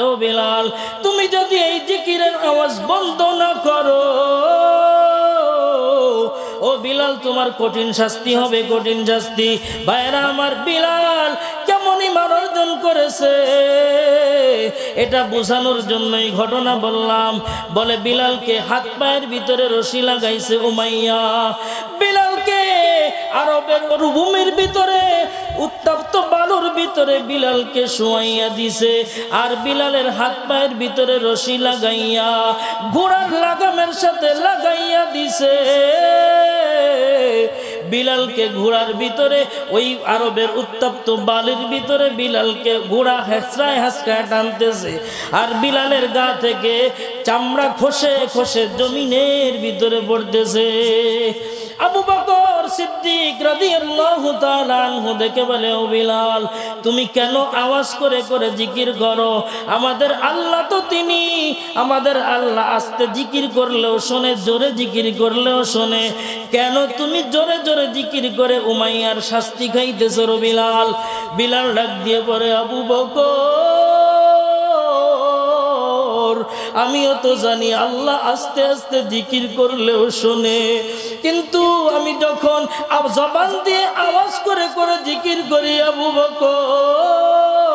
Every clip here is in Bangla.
ও বিলাল, তুমি যদি এই জিকিরের আওয়াজ বন্ধ না করো, ও বিলাল, তোমার কঠিন শাস্তি হবে, কঠিন শাস্তি। ভাইরা আমার, বিলাল কেমন ঈমান অর্জন করেছে এটা বোঝানোর জন্যই ঘটনা বললাম। বলে বিলালকে হাত পায়ের ভিতরে রশি লাগাইছে উমাইয়া। বিলালকে আরবের মরুভূমির ভিতরে উত্তপ্ত বালুর ভিতরে বিলালকে শোয়াইয়া দিছে, আর বিলালের হাত পায়ের ভিতরে রশি লাগাইয়া ঘোড়ার লাগামের সাথে লাগাইয়া দিছে। বিলালকে ঘোড়ার ভিতরে, ওই আরবের উত্তপ্ত বালির ভিতরে বিলালকে ঘোড়া হেঁচড়ায় হেঁচড়ায় টানতেছে, আর বিলালের গা থেকে চামড়া খসে খসে জমিনের ভিতরে পড়তেছে। আবু বকর সিদ্দিক রাদিয়াল্লাহু তাআলা আনহু দেখে বলে, ও বিলাল, তুমি কেন আওয়াজ করে করে জিকির করো? আমাদের আল্লাহ তো তিনি, আমাদের আল্লাহ আস্তে জিকির করলেও শোনে, জোরে জিকির করলেও শোনে। কেন তুমি জোরে জোরে জিকির করে উমাইয়ার শাস্তি খাইতেছো রে বিলাল? বিলাল ডাক দিয়ে পড়ে, আবু বকর, আমিও তো জানি আল্লাহ আস্তে আস্তে জিকির করলেও শোনে, কিন্তু আমি যখন জবান দিয়ে আওয়াজ করে করে জিকির করি আবু বকর,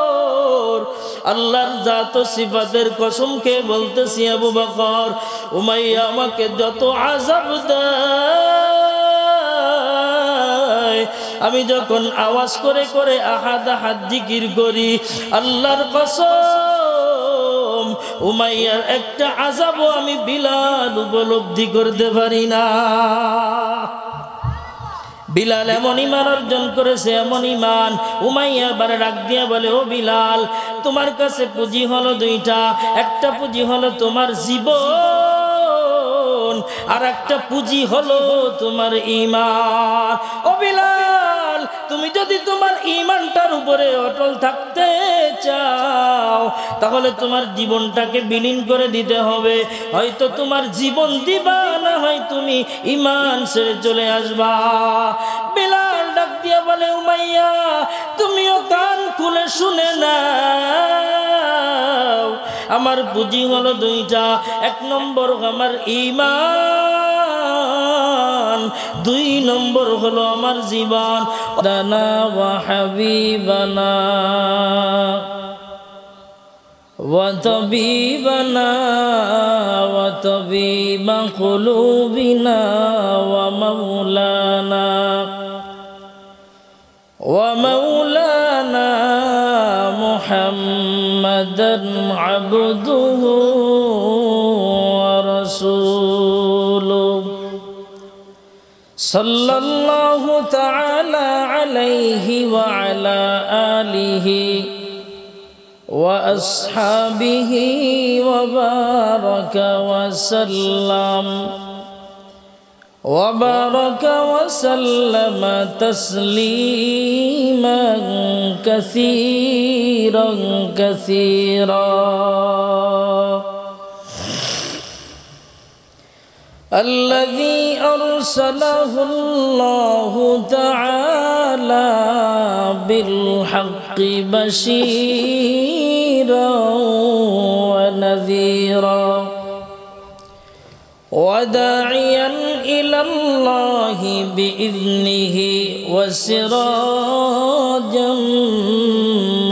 আল্লাহর জাত ও সিফাতের কসম খেয়ে বলতেছি আবু বকর, উমাইয়া আমাকে যত আযাব দেয়, আমি যখন আওয়াজ করে করে আহাদ আহাদ জিকির করি, আল্লাহর কসম উমাইয়ার একটা আযাবও আমি বিলাল উপলব্ধি করতে পারি না। বিলাল এমন ঈমান অর্জন করেছে, এমন ঈমান। উমাইয়া বারে ডাক দিয়ে বলে, ও বিলাল, তোমার কাছে পুঁজি হলো দুইটা, একটা পুঁজি হলো তোমার জীবন, আর একটা পুঁজি হলো তোমার ঈমান। ও বিলাল, তুমি যদি তোমার ঈমানটার উপরে অটল থাকতে চাও, তাহলে তোমার জীবনটাকে বিলীন করে দিতে হবে। হয়তো তোমার জীবন দিবা, না হয় তুমি ঈমান ছেড়ে চলে আসবা। বিলাল ডাক দিয়া বলে, উমাইয়া, তুমিও কান খুলে শুনে নাও, আমার পুঁজি হলো দুইটা, এক নম্বর আমার ঈমান, দুই নম্বর হলো আমার জীবন। দানা ওয়া হাবিবানা ওয়া তাবিবানা ওয়া তাবিবা কুলুবিনা ওয়া মাওলানা মুহাম্মাদান আবদুহু ওয়া রাসূলুহু সাল্লাল্লাহু তাআলা আলাইহি ওয়া আলা আলিহি ওয়া আসহাবিহি ওয়া বারাকা ওয়া সাল্লাম وبارك وسلم تسليما كثيرا كثيرا. الذي أرسله الله تعالى بالحق بشيرا ونذيرا وداعيا إلى الله بإذنه وسراجا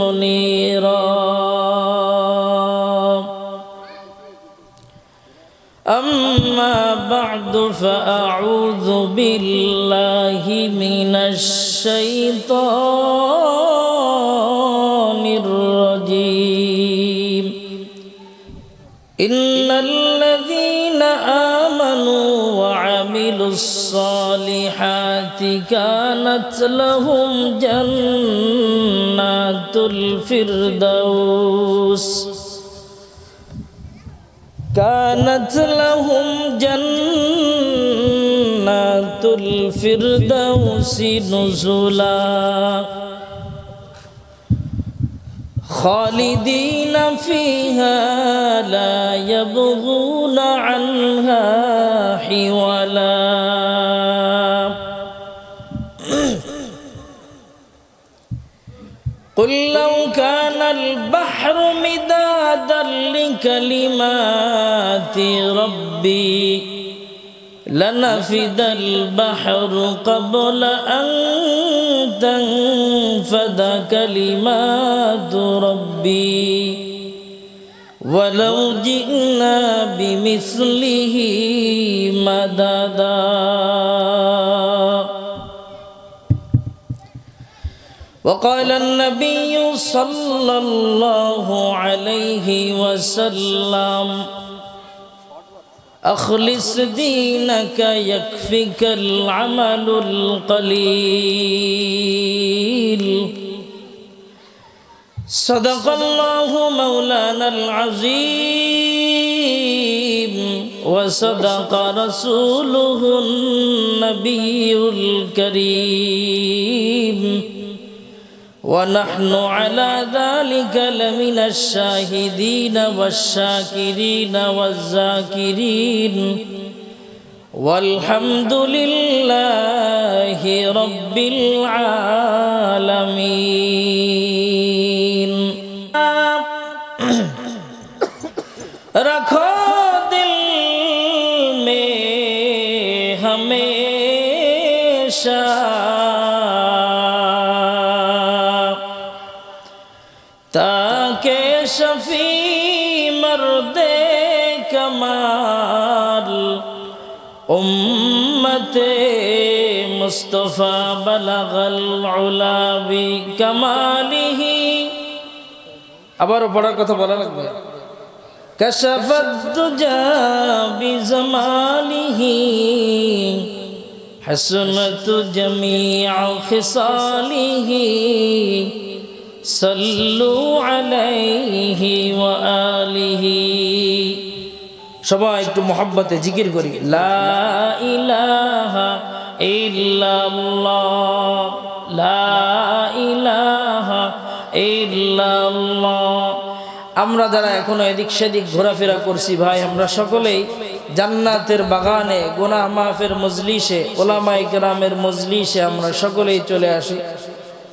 منيرا. أما بعد فأعوذ بالله من الشيطان الرجيم. إن الذين آمنوا وعملوا الصالحات كانت لهم جنات الفردوس كانت لهم جنات الفردوس نزلا خالدين فيها لا يبغون عنها حولا. قل لو كان البحر مدادا لكلمات ربي لنفد البحر قبل أن تنفد كلمات ربي ولو جئنا بمثله مددا وقال النبي صلى الله عليه وسلم أخلص دينك يكفك العمل القليل صدق الله مولانا العظيم وصدق رسوله النبي الكريم ونحن على ذلك لمن الشاهدين والشاكرين والذاكرين والحمد لله رب العالمين رکھو دل میں ہمیشہ تاکہ شفیع مرد کمال امت مصطفیٰ بلغ العلا بکمالہ আবারও পড়ার কথা বলা লাগবে كشف الدجى بزماله حسنت جميع خصاله صلوا عليه وآله সবাই একটু মোহাব্বতে জিকির করি লা ইলাহা ইল্লাল্লাহ লা ইলাহা ইল্লাল্লাহ। আমরা যারা এখনো এদিক সেদিক ঘোরাফেরা করছি ভাই, আমরা সকলেই জান্নাতের বাগানে গুনাহ মাফের মজলিসে ওলামায়ে কেরামের মজলিসে আমরা সকলেই চলে আসি।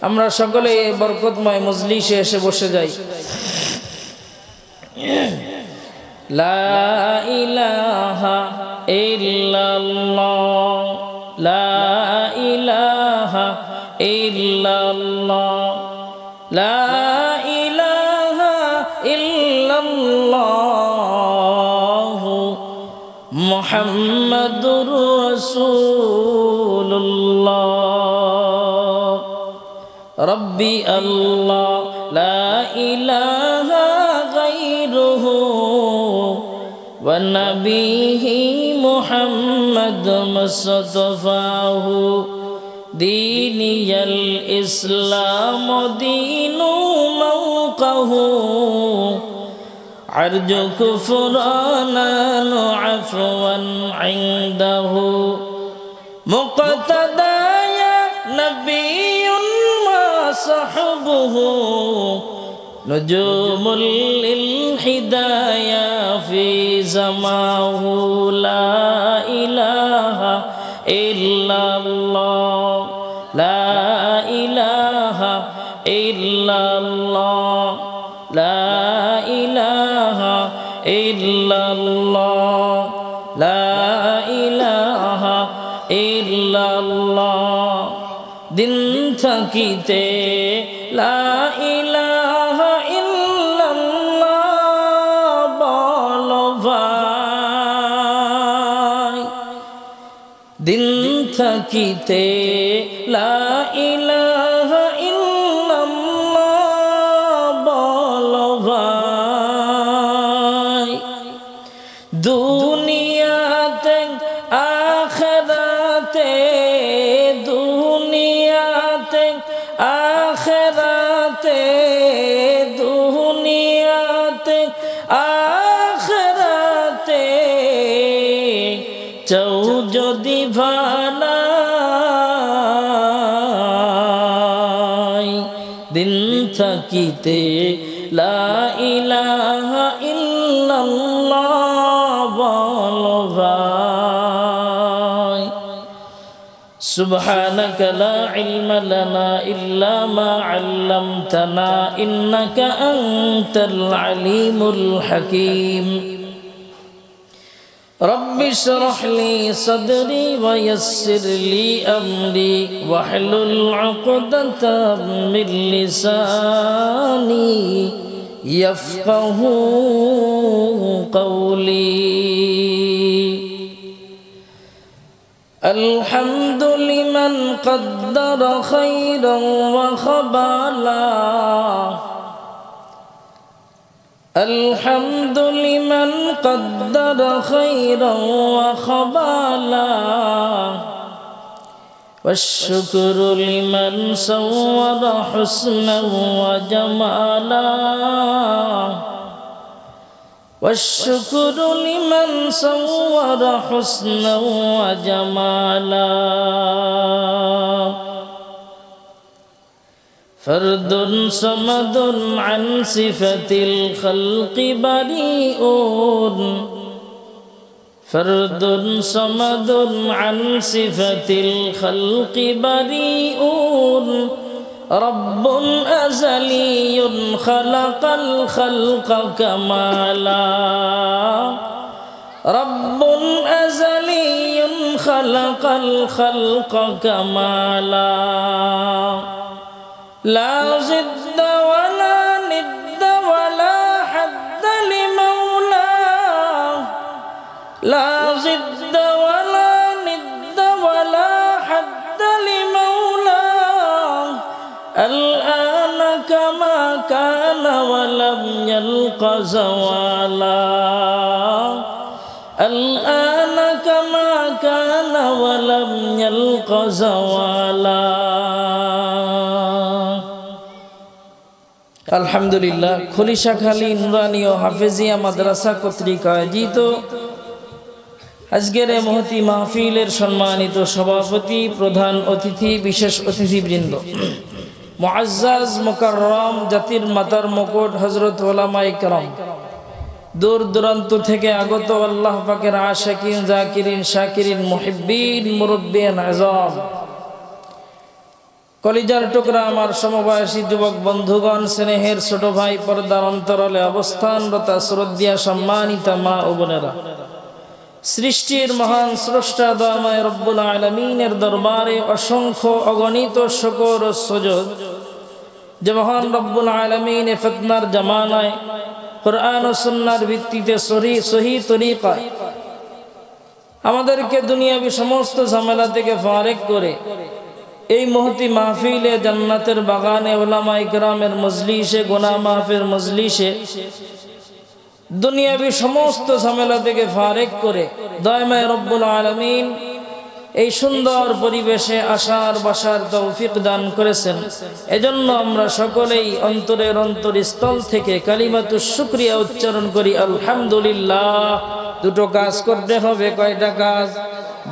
আমরা সকলেই এই বরকতময় মজলিসে এসে বসে যাই। লা ইলাহা ইল্লাল্লাহ লা ইলাহা ইল্লাল্লাহ লা ইলাহা ইল্লাল্লাহ মুহাম্মাদুর রাসূলুল্লাহ রব্বি আল্লাহ লা ইলাহা গায়রুহু ওয়া নবিহি মুহাম্মদ মুস্তাফাহু দীনিয়াল ইসলাম দীনু মাওকাহু আরজু কুফরানান আফওয়ান ইনদাহু মুক্তাদায়া নবিয়্যুন মা সাহবুহু নুজুমুল হিদায়া ফি জামাহু লা ইলাহা ইল্লাল্লাহ লা ইলাহা ইল্লাল্লাহ লা ইলাহা ইল্লাল্লাহ লা ইলাহা ইল্লাল্লাহ। দিন থাকিতে লা ইলাহা ইল্লাল্লাহ বলো ভাই, দিন থাকিতে লা ইলাহা ইল্লাল্লাহ বলো ভাই। দুনিয়াতে আখিরাতে দুনিয়াতে আখিরাতে দুনিয়াতে আখিরাতে চাও যদি ভালাই, দিন থাকিতে লা ইলাহা ইল্লাল্লাহ বলো ভাই। سبحانك لا علم لنا إلا ما علمتنا إنك أنت العليم الحكيم رب اشرح لي صدري ويسر لي أمري واحلل عقدة من لساني يفقه قولي الحمد لمن قدر خيرا وخبالا الحمد لمن قدر خيرا وخبالا والشكر لمن صور حسنا وجمالا والشكر لمن صور حسنا وجمالا فرد صمد عن صفة الخلق بريء فرد صمد عن صفة الخلق بريء رب أزلي خلق الخلق كمالا رب أزلي خلق الخلق كمالا لا ضد ولا ند ولا حد لمولاه لا ضد ولا ند ولا حد لمولاه الآن كما كان ولم يلق زوالا الآن كما كان ولم يلق زوالا আলহামদুলিল্লাহ খলিশাখালী নুরানী ও হাফেজিয়া মাদ্রাসা কর্তৃক আয়োজিত আজকের এই মহতি মাহফিলের সম্মানিত সভাপতি প্রধান অতিথি বিশেষ অতিথিবৃন্দ মুআজ্জাজ মুকাররম জাতির মাতার মুকুট হযরত উলামায়ে কেরাম দূর দূরান্ত থেকে আগত আল্লাহ পাকের আশিকিন জাকিরিন শাকিরিন মুহিব্বিন মুরব্বিয়ান আযম কলিজার টুকরা আমার সমবয়সী যুবক বন্ধুগণ স্নেহের ছোট ভাই পর্দার অন্তরালে অবস্থানরত শ্রদ্ধেয় সম্মানিত মা ও বোনেরা সৃষ্টির মহান স্রষ্টা দয়াময় রব্বুল আলামিনের দরবারে অসংখ্য অগণিত শুকর ও সুজুদ যে মহান রব্বুল আলামিন ফিতনার জামানায় কুরআন ও সুন্নাহর ভিত্তিতে সহি তরিকায় আমাদেরকে দুনিয়াবি সমস্ত ঝামেলা থেকে ফারেক করে এই মহতি মাহফিলে জান্নাতের বাগানে উলামায়ে কেরামের মজলিসে গুনাহ মাফের মজলিসে দুনিয়াবি সমস্ত ঝামেলা থেকে ফারেক করে দয়াময় রব্বুল আলামিন এই সুন্দর পরিবেশে আসার বসার তৌফিক দান করেছেন এজন্য আমরা সকলেই অন্তরের অন্তরস্থল থেকে কালিমাতুশ শুকরিয়া উচ্চারণ করি আলহামদুলিল্লাহ। দুটো কাজ করতে হবে, কয়টা কাজ?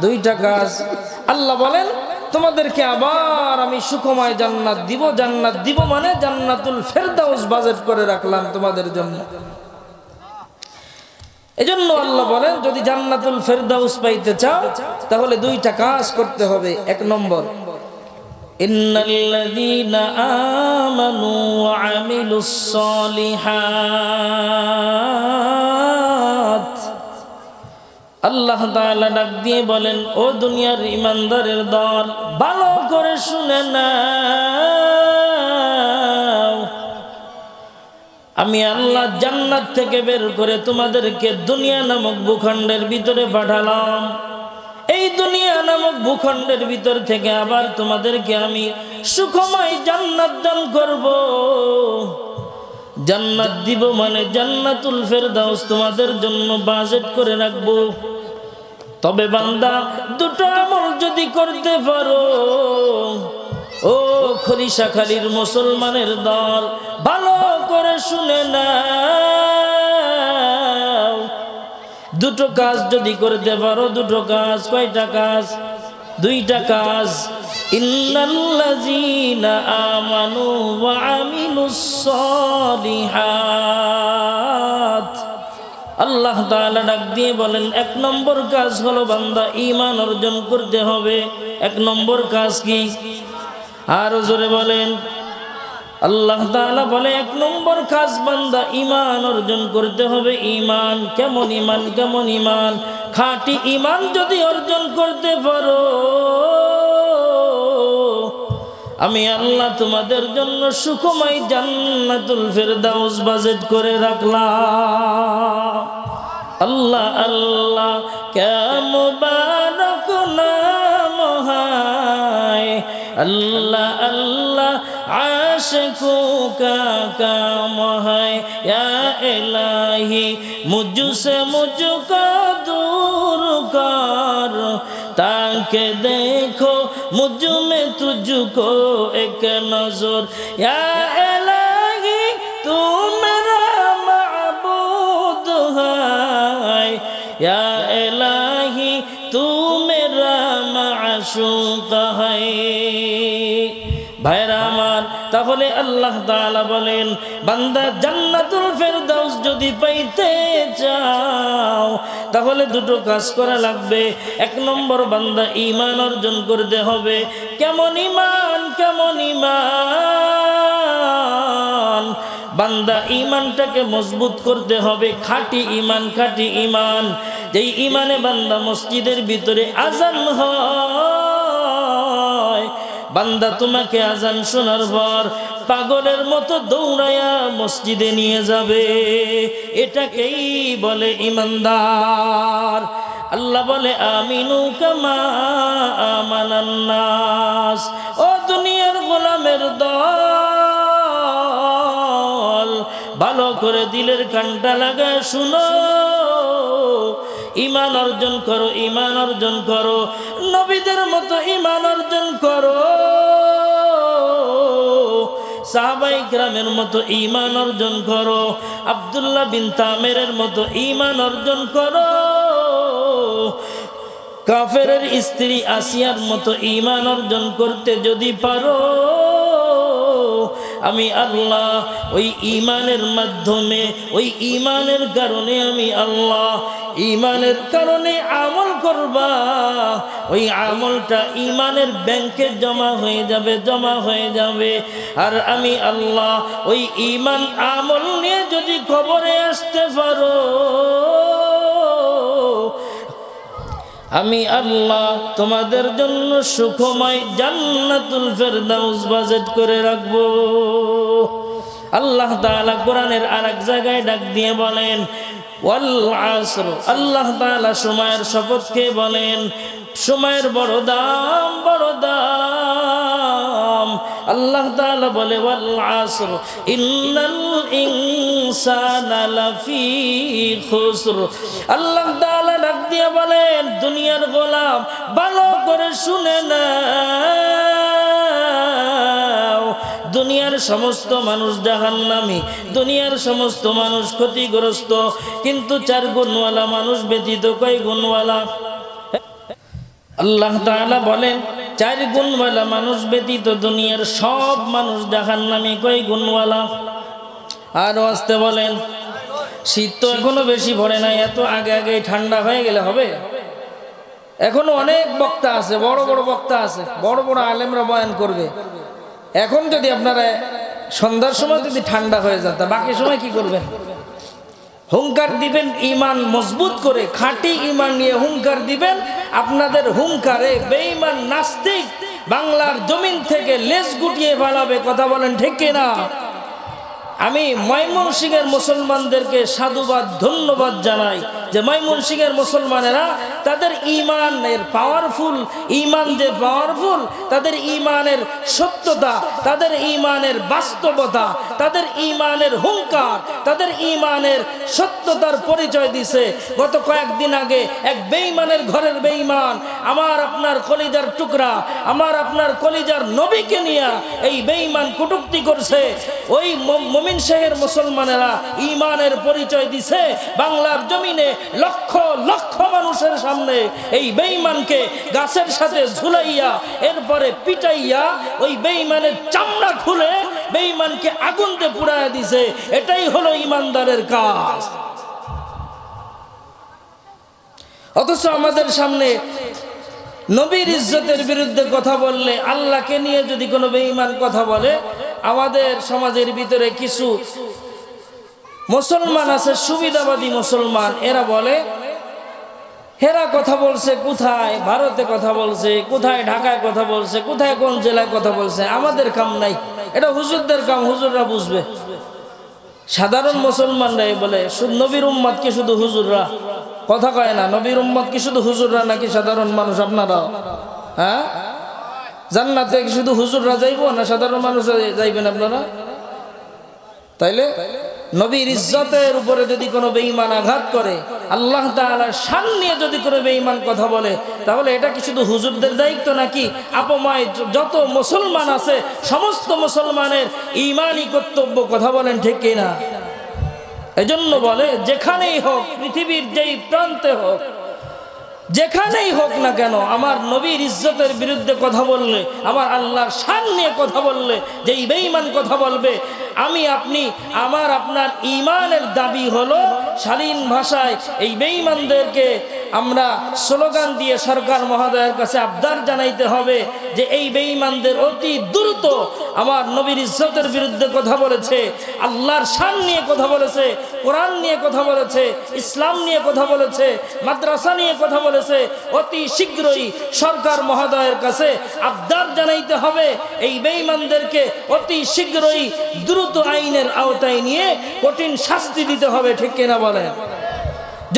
দুইটা কাজ। আল্লাহ বলেন তোমাদেরকে আবার আমি সুখময় জান্নাত দিব। জান্নাত দিব মানে জান্নাতুল ফেরদাউস বাজেট করে রাখলাম তোমাদের জন্য। এজন্য আল্লাহ বলেন যদি জান্নাতুল ফেরদাউস পাইতে চাও তাহলে দুইটা কাজ করতে হবে। এক নম্বর, ইন্নাল্লাযীনা আমানু ওয়া আমিলুস সালিহাত, আল্লাহ তাআলা ডাক দিয়ে বলেন ও দুনিয়ার ইমানদারের দল, ভালো করে শুনে নাও, আমি আল্লাহ জান্নাত থেকে বের করে তোমাদেরকে দুনিয়া নামক ভূখণ্ডের ভিতরে পাঠালাম। এই দুনিয়া নামক ভূখণ্ডের ভিতর থেকে আবার তোমাদেরকে আমি সুখময় জান্নাত দান করব। জান্নাত দিব মানে জান্নাতুল ফেরদাউস তোমাদের জন্য বাজেট করে রাখবো। তবে বান্দা দুটো আমল যদি করতে পারো, ও খলিশাখালীর মুসলমানের দল, ভালো করে শুনে নাও, দুটো কাজ যদি করতে পারো, দুটো কাজ। কয়টা কাজ? দুইটা কাজ। ইন্নাল্লাযীনা আমানু ওয়া আমিলুস সালিহাত, আল্লাহ তাআলা ডাক দিয়ে বলেন, এক নম্বর কাজ হলো বান্দা ঈমান অর্জন করতে হবে। এক নম্বর কাজ কি? আরো জোরে বলেন। আল্লাহ তাআলা বলে এক নম্বর কাজ বান্দা ঈমান অর্জন করতে হবে। ঈমান কেমন? ঈমান কেমন? ঈমান খাঁটি ঈমান যদি অর্জন করতে পারো, আমি আল্লাহ তোমাদের জন্য সুখময় জান্নাতুল ফেরদাউস বাজেট করে রাখলাম। আল্লাহ আল্লাহ কে মুবারক নাম হায়, আল্লাহ আল্লাহ आशिकों का काम है, या इलाही मुझसे मुझको दूर कर, ताकि देखो मुझ में तुझको एक नजर, या इलाही तू मेरा माबूद है, या इलाही तू मेरा माशूक है। ভাইরা আমার, তাহলে আল্লাহ তাআলা বলেন বান্দা জান্নাতুল ফেরদাউস যদি পাইতে চাও তাহলে দুটো কাজ করা লাগবে। এক নম্বর বান্দা ঈমান অর্জন করতে হবে। কেমন ঈমান? কেমন ঈমান? বান্দা ঈমানটাকে মজবুত করতে হবে। খাঁটি ঈমান, খাঁটি ঈমান যেই ঈমানে বান্দা মসজিদের ভিতরে আজান হয়, বান্দা তোমাকে আজান শোনার পর পাগলের মতো দৌড়ায়া মসজিদে নিয়ে যাবে, এটাকেই বলে ঈমানদার। আল্লাহ বলে আমিনু কামা আমানান নাস। ও দুনিয়ার গোলামের দল, ভালো করে দিলের কানটা লাগায় শুনো, ঈমান অর্জন করো, ঈমান অর্জন করো, নবীদের মতো ঈমান অর্জন করো, সাহাবায়ে কেরামের মতো ঈমান অর্জন করো, আব্দুল্লাহ বিন তামেরের মতো ঈমান অর্জন করো, কাফেরের স্ত্রী আসিয়ার মতো ঈমান অর্জন করতে যদি পারো, আমি আল্লাহ ওই ঈমানের মাধ্যমে, ওই ঈমানের কারণে আমি আল্লাহ ঈমানের কারণে আমল করবা, ওই আমলটা ঈমানের ব্যাংকে জমা হয়ে যাবে, জমা হয়ে যাবে। আর আমি আল্লাহ ওই ঈমান আমল নিয়ে যদি কবরে আসতে পারো, আমি আল্লাহ তোমাদের জন্য সুখময় জান্নাতুল ফেরদাউস বাজেট করে রাখবো। আল্লাহ তাআলা কোরআনের আরেক জায়গায় ডাক দিয়ে বলেন ওয়াল আসর। আল্লাহ তাআলা সময়ের শপথ খেয়ে বলেন সময়ের বড় দাম, বড় দাম। আল্লাহ তাআলা বলে ওয়াল আসর ইন্নাল ইনসানা লাফি খুসর। আল্লাহ তাআলা ডাক দিয়ে বলেন দুনিয়ার গোলাম ভালো করে শুনে নাও, দুনিয়ার সমস্ত মানুষ জাহান্নামী, দুনিয়ার সমস্ত মানুষ ক্ষতিগ্রস্ত, কিন্তু 4 গুণওয়ালা মানুষ ব্যতীত কয় গুণওয়ালা? আল্লাহ তাআলা বলেন 4 গুণওয়ালা মানুষ ব্যতীত দুনিয়ার সব মানুষ জাহান্নামী, কয় গুণওয়ালা? আরো আসতে বলেন। শীত তো এখনো বেশি পড়ে নাই, এত আগে আগে ঠান্ডা হয়ে গেলে হবে? এখনো অনেক বক্তা আছে, বড় বড় বক্তা আছে, বড় বড় আলেমরা বয়ান করবে। এখন যদি আপনারা সন্ধ্যার সময় যদি ঠান্ডা হয়ে যেত, বাকি সময় কি করবেন? হুঙ্কার দিবেন ঈমান মজবুত করে, খাঁটি ঈমান নিয়ে হুঙ্কার দিবেন। আপনাদের হুঙ্কারে বেঈমান নাস্তিক বাংলার জমিন থেকে লেজ গুটিয়ে পালাবে। কথা বলেন ঠিক কিনা? আমি ময়মনসিংহের মুসলমানদেরকে সাধুবাদ, ধন্যবাদ জানাই যে ময়মনসিংহের মুসলমানেরা তাদের ঈমানের পাওয়ারফুল, ঈমান যে পাওয়ারফুল, তাদের ঈমানের সত্যতা, তাদের ঈমানের বাস্তবতা, তাদের ঈমানের হুঙ্কার, তাদের ঈমানের সত্যতার পরিচয় দিছে। গত কয়েকদিন আগে এক বেঈমানের ঘরের বেঈমান আমার আপনার কলিজার টুকরা, আমার আপনার কলিজার নবীকে নিয়ে এই বেঈমান কটূক্তি করছে। ওই মুমিন শহরের মুসলমানেরা ঈমানের পরিচয় দিছে বাংলার জমিনে লক্ষ লক্ষ মানুষের সামনে। এই বেঈমানকে গাছের সাথে ঝুলাইয়া এরপরে পিটাইয়া ওই বেঈমানের চামড়া খুলে বেঈমানকে আগুন দিয়ে পুড়াইয়া দিছে। এটাই হলো ঈমানদারের কাজ। অথচ আমাদের সামনে নবীর ইজ্জতের বিরুদ্ধে কথা বললে, আল্লাহকে নিয়ে যদি কোনো বেঈমান কথা বলে, আমাদের সমাজের ভিতরে কিছু মুসলমান আছে, সুবিধাবাদী মুসলমান, এরা বলে হেরা কথা বলছে কোথায়, ভারতে কথা বলছে কোথায়, ঢাকায় কথা বলছে কোথায়, কোন জেলায় কথা বলছে, আমাদের কাম নাই, এটা হুজুরদের কাম, হুজুররা বুঝবে। সাধারণ মুসলমানরাই বলে নবীর উম্মত কি শুধু হুজুররা কথা কয় না? নবীর উম্মত কি শুধু হুজুররা নাকি সাধারণ মানুষ আপনারা? হ্যাঁ, জান্নাতে কি শুধু হুজুররা যাইব না সাধারণ মানুষ যাইবেন আপনারা? তাইলে নবীর ইজ্জতের উপরে যদি কোনো বেঈমান আঘাত করে, আল্লাহ তাআলার শান নিয়ে যদি কোনো বেঈমান কথা বলে, তাহলে এটা কি শুধু হুজুরদের দায়িত্ব নাকি আপময় যত মুসলমান আছে সমস্ত মুসলমানের ঈমানি কর্তব্য? কথা বলেন ঠিক কিনা? এজন্য বলে যেখানেই হোক, পৃথিবীর যেই প্রান্তে হোক, যেখানেই হোক না কেন, আমার নবীর ইজ্জতের বিরুদ্ধে কথা বললে, আমার আল্লাহর শান নিয়ে কথা বললে, যেই বেঈমান কথা বলবে, আমি আপনি আমার আপনার ঈমানের দাবি হলো শালীন ভাষায় এই বেঈমানদেরকে আমরা স্লোগান দিয়ে সরকার মহোদয়ের কাছে আবদার জানাইতে হবে যে এই বেঈমানদের অতি দ্রুত আমার নবীর ইজ্জতের বিরুদ্ধে কথা বলেছে, আল্লাহর শান নিয়ে কথা বলেছে, কোরআন নিয়ে কথা বলেছে, ইসলাম নিয়ে কথা বলেছে, মাদ্রাসা নিয়ে কথা বলেছে, অতি শীঘ্রই সরকার মহোদয়ের কাছে আবদার জানাইতে হবে এই বেঈমানদেরকে অতি শীঘ্রই দ্রুত আইনের আওতায় নিয়ে কঠিন শাস্তি দিতে হবে। ঠিক কিনা বলেন?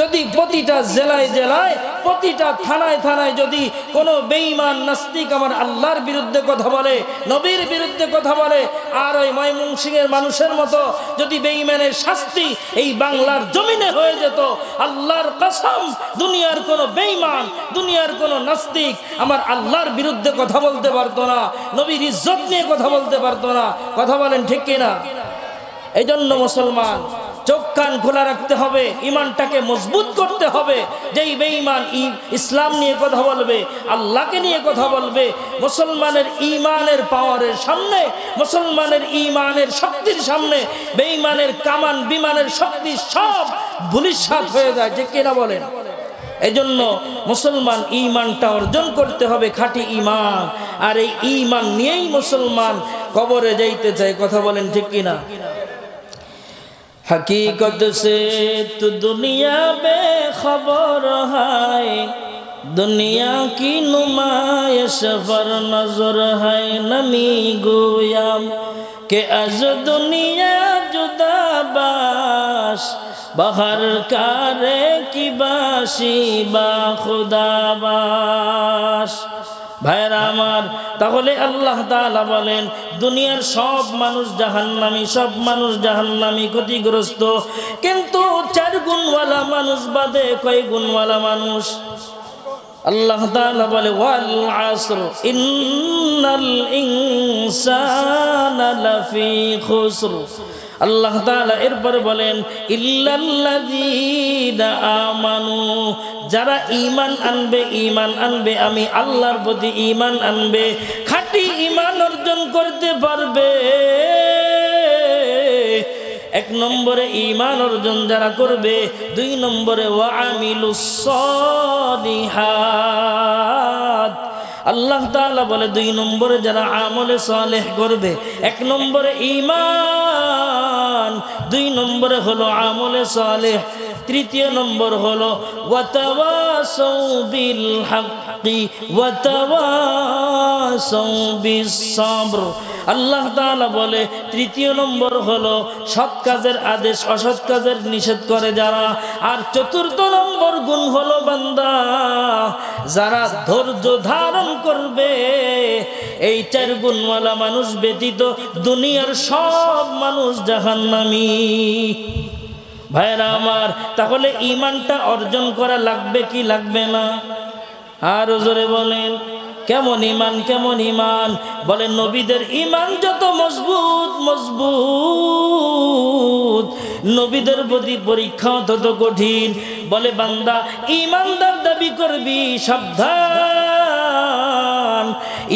যদি প্রতিটা জেলায় জেলায়, প্রতিটা থানায় থানায় যদি কোনো বেঈমান নাস্তিক আমার আল্লাহর বিরুদ্ধে কথা বলে, নবীর বিরুদ্ধে কথা বলে, আর ওই ময়মনসিংহের মানুষের মতো যদি বেঈমানের শাস্তি এই বাংলার জমিনে হয়ে যেত, আল্লাহর কসম দুনিয়ার কোনো বেঈমান, দুনিয়ার কোনো নাস্তিক আমার আল্লাহর বিরুদ্ধে কথা বলতে পারতো না, নবীর ইজ্জত নিয়ে কথা বলতে পারতো না। কথা বলেন ঠিক কিনা? এই জন্য মুসলমান চোখ কান খোলা রাখতে হবে, ইমানটাকে মজবুত করতে হবে। যেই বেঈমান ইসলাম নিয়ে কথা বলবে, আল্লাহকে নিয়ে কথা বলবে, মুসলমানের ইমানের পাওয়ারের সামনে, মুসলমানের ইমানের শক্তির সামনে বেঈমানের কামান বিমানের শক্তি সব ধূলিসাৎ হয়ে যায়। যে কিনা বলেন? এই জন্য মুসলমান ইমানটা অর্জন করতে হবে, খাঁটি ইমান, আর এই ইমান নিয়েই মুসলমান কবরে যাইতে চায়। কথা বলেন ঠিক কিনা? हकीकत से तो दुनिया बेखबर है, दुनिया की नुमाइश पर नजर है, नमी गोयाम के अज दुनिया जुदा बाश, बहर कारे की बाशी बा खुदा बाश। ভাইরা আমার, তাহলে আল্লাহ তাআলা বলেন দুনিয়ার সব মানুষ জাহান্নামী, সব মানুষ জাহান্নামী, ক্ষতিগ্রস্ত, কিন্তু 4 গুণওয়ালা মানুষ বাদে কয় গুণওয়ালা মানুষ? আল্লাহ তাআলা বলে ওয়াল আসর ইন্নাল ইনসানা লাফি খুসর। আল্লাহ তাআলা এরপর বলেন ইল্লাল্লাযীনা আমানু, যারা ঈমান আনবে, ঈমান আনবে, আমি আল্লাহর প্রতি ঈমান আনবে, খাঁটি ঈমান অর্জন করতে পারবে। 1 নম্বরে ঈমান অর্জন যারা করবে, 2 নম্বরে ওয়া আমিলুস সালিহাত। আল্লাহ তাআলা বলে 2 নম্বরে যারা আমলে সালেহ করবে, 1 নম্বরে ঈমান, 2 নম্বরে হলো আমলে সালেহ, 3 নম্বর হলো ওয়াতাওয়াসাউ বিল হাক্কি ওয়াতাওয়াসাউ বিস সাবর। আল্লাহ তাআলা বলে 3 নম্বর হলো সৎ কাজের আদেশ, অসৎ কাজের নিষেধ করে যারা। আর 4 নম্বর গুণ হলো বান্দা যারা ধৈর্য ধারণ করবে। এই 4 গুণওয়ালা মানুষ ব্যতীত দুনিয়ার সব মানুষ জাহান্নামী। ভাইরা আমার, তাহলে ঈমানটা অর্জন করা লাগবে কি লাগবে না? আর জোরে বলেন কেমন ঈমান, কেমন ঈমান? বলেন নবীদের ঈমান যত মজবুত মজবুত, নবীদের প্রতি পরীক্ষা তত কঠিন। বলে বান্দা ঈমানদার দাবি করবি, সাবধান,